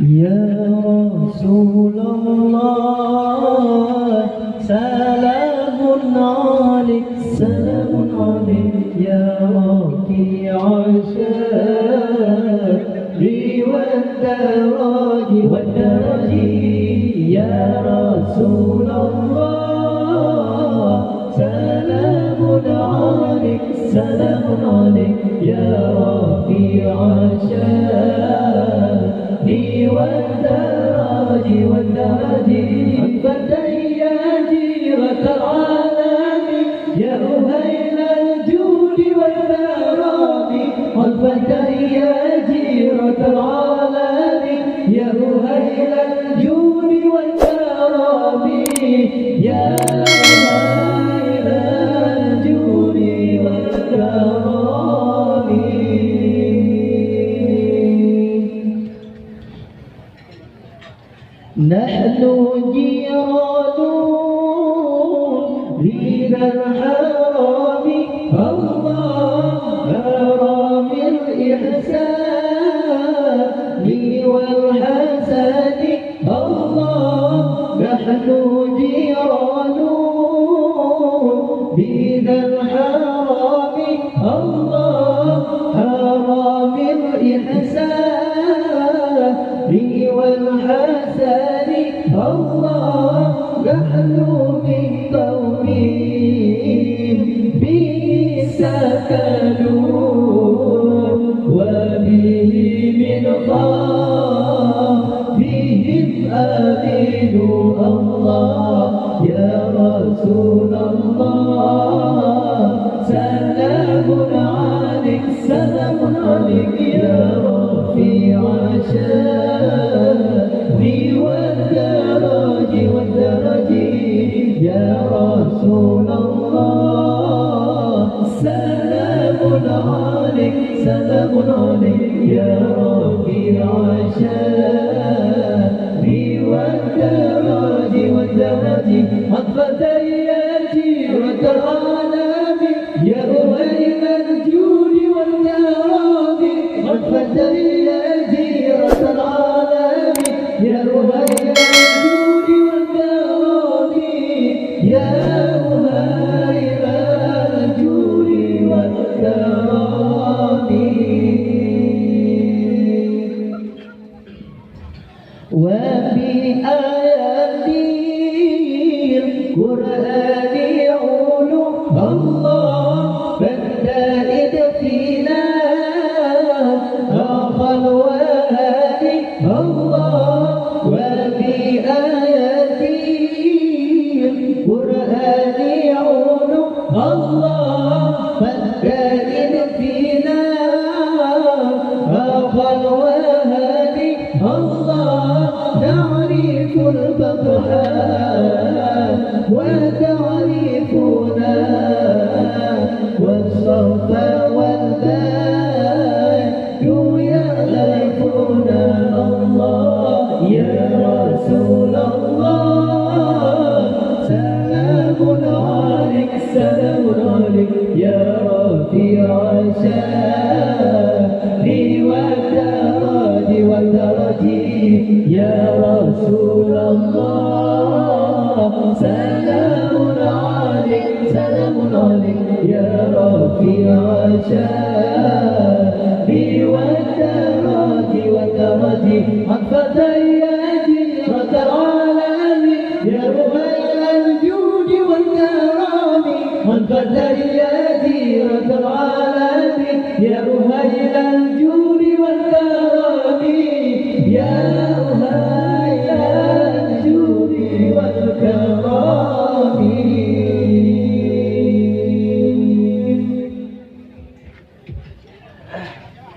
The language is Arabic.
يا رسول الله سلام عليك سلام عليك يا رفيع الشان والدرج يا رسول الله سلام عليك يا رفيع الشان والدرج أنت يا جيرة العالم يا أهيل الجود والكرام أنت يا جيرة العالم يا أهيل الجود والكرام يا أهيل الجود والكرام. نحن جيران لذا الحرام الله حرام الإحسان والحسن الله نحن جيران لذا الحرام الله حرام الإحسان والحسن الله نحن من قوم به سكنوا وبه من خافهم آمنوا الله يا رسول الله سلام عليك يا رفيع الشان والدرج يا رسول الله سلام عليك يا رفيع الشان والدرج حفظ يا جيرة العالم يا أهيل الجود والكرام حفظ يا جيرة العالم يا أهيل الجود والكرام يا أهيل الجود والكرام. وبآيات القرآن علوم الله فالدائد فينا أخا الوهاب الله وبآيات القرآن علوم الله فالدائد فينا أخا الوهاب الله تعريف البطحاء وتعريفنا والصرف والباء يعرفون الله يا رسول الله سلام عليك يا رفيع الشان والدرج يا رسول الله سلام عليك يا رفيع الشان والدرج حفظ يا جيرة العالم يا أهيل الجود والكرام حفظ يا جيرة العالم يا